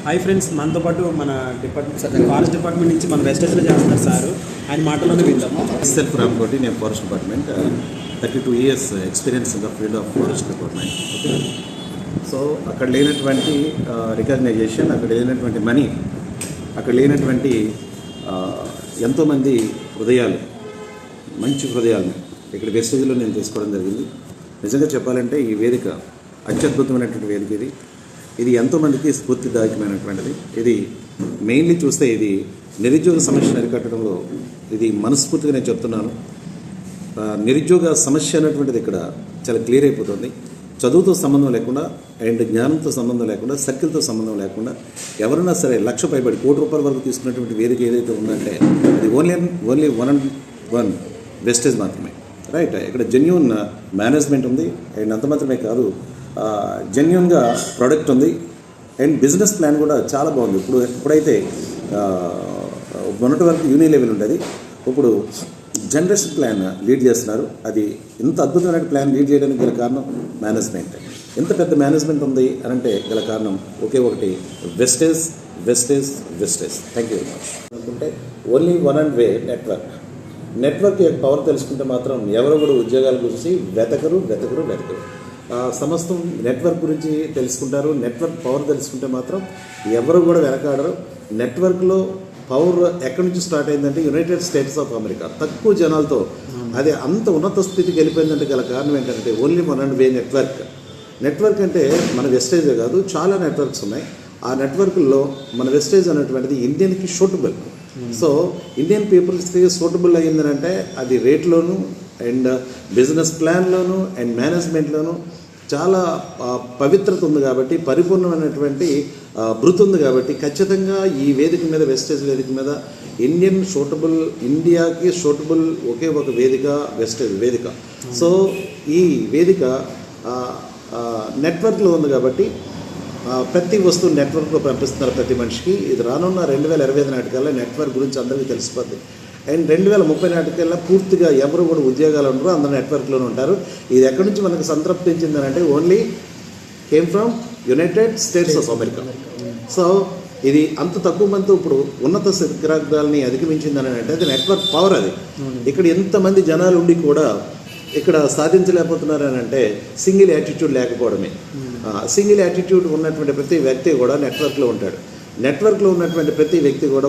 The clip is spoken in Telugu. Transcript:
హాయ్ ఫ్రెండ్స్, మనతో పాటు మన ఫారెస్ట్ డిపార్ట్మెంట్ నుంచి మన వెస్టేజ్లో చేస్తున్నారు సార్. ఆయన మాటలోనే విందాము. సెల్ఫ్ రామ్కోటి, నేను forest department 32 years experience in the field of forest department. So అక్కడ లేనటువంటి రికగ్నైజేషన్, అక్కడ లేనటువంటి మనీ, అక్కడ లేనటువంటి ఎంతోమంది హృదయాలు, మంచి హృదయాలను ఇక్కడ వెస్టేజ్లో నేను తీసుకోవడం జరిగింది. నిజంగా చెప్పాలంటే ఈ వేదిక అత్యద్భుతమైనటువంటి వేదిక. ఇది ఎంతోమందికి స్ఫూర్తిదాయకమైనటువంటిది. ఇది మెయిన్లీ చూస్తే ఇది నిరుద్యోగ సమస్యను అరికట్టడంలో ఇది మనస్ఫూర్తిగా నేను చెప్తున్నాను. నిరుద్యోగ సమస్య అనేటువంటిది ఇక్కడ చాలా క్లియర్ అయిపోతుంది. చదువుతో సంబంధం లేకుండా అండ్ జ్ఞానంతో సంబంధం లేకుండా, సర్కిల్తో సంబంధం లేకుండా ఎవరైనా సరే లక్ష పైబడి ₹1 కోటి వరకు తీసుకున్నటువంటి వేదిక ఏదైతే ఉందంటే అది ఓన్లీ వన్ వెస్టేజ్ మాత్రమే. రైట్, ఇక్కడ జెన్యూన్ మేనేజ్మెంట్ ఉంది అండ్ అంత మాత్రమే కాదు, జెన్యూన్గా ప్రోడక్ట్ ఉంది అండ్ బిజినెస్ ప్లాన్ కూడా చాలా బాగుంది. ఇప్పుడైతే మొన్నటి వరకు యూని లెవెల్ ఉండేది, ఇప్పుడు జనరేషన్ ప్లాన్ లీడ్ చేస్తున్నారు. అది ఇంత అద్భుతమైన ప్లాన్ లీడ్ చేయడానికి గల కారణం మేనేజ్మెంట్. ఎంత పెద్ద మేనేజ్మెంట్ ఉంది అని అంటే గల కారణం ఒకే ఒకటి, wastage. Thank you very much. అనుకుంటే only one and way network యొక్క పవర్ తెలుసుకుంటే మాత్రం ఎవరు కూడా ఉద్యోగాల గురించి వెతకరు. సమస్తం నెట్వర్క్ గురించి తెలుసుకుంటారు. నెట్వర్క్ పవర్ తెలుసుకుంటే మాత్రం ఎవరు కూడా వెనకాడరు. నెట్వర్క్లో పవర్ ఎక్కడి నుంచి స్టార్ట్ అయిందంటే యునైటెడ్ స్టేట్స్ ఆఫ్ అమెరికా. తక్కువ జనాలతో అది అంత ఉన్నత స్థితికి వెళ్ళిపోయిందంటే గల కారణం ఏంటంటే only one and way network అంటే మన వెస్టేజే కాదు, చాలా నెట్వర్క్స్ ఉన్నాయి. ఆ నెట్వర్క్లో మన వెస్టేజ్ అనేటువంటిది ఇండియన్కి సూటబుల్. సో ఇండియన్ పీపుల్స్కి సూటబుల్ అయ్యిందనంటే అది రేట్లోను అండ్ బిజినెస్ ప్లాన్లోను అండ్ మేనేజ్మెంట్లోను చాలా పవిత్రత ఉంది కాబట్టి, పరిపూర్ణమైనటువంటి భృతి ఉంది కాబట్టి ఖచ్చితంగా ఈ వేదిక మీద, వెస్టేజ్ వేదిక మీద ఇండియాకి సూటబుల్ ఒకే ఒక వేదిక వెస్టేజ్ వేదిక. సో ఈ వేదిక నెట్వర్క్లో ఉంది కాబట్టి ప్రతి వస్తువు నెట్వర్క్లో పంపిస్తున్నారు ప్రతి మనిషికి. ఇది రానున్న 2025 నాటికల్లా నెట్వర్క్ గురించి అందరికీ తెలిసిపోద్ది. అండ్ 2030 నాటికల్లా పూర్తిగా ఎవరు కూడా ఉద్యోగాలు ఉండరు, అందరూ నెట్వర్క్లోనే ఉంటారు. ఇది ఎక్కడి నుంచి మనకు సంతృప్తించిందని అంటే only came from United states of America. So ఇది అంత తక్కువ మందితో ఇప్పుడు ఉన్నత శిఖరాగ్రాలని అధిగమించిందని అంటే అది నెట్వర్క్ పవర్. అది ఇక్కడ ఎంతమంది జనాలు ఉండి కూడా ఇక్కడ సాధించలేకపోతున్నారని అంటే సింగిల్ యాటిట్యూడ్ లేకపోవడమే. సింగిల్ యాటిట్యూడ్ ఉన్నటువంటి ప్రతి వ్యక్తి కూడా నెట్వర్క్లో ఉంటాడు. నెట్వర్క్లో ఉన్నటువంటి ప్రతి వ్యక్తి కూడా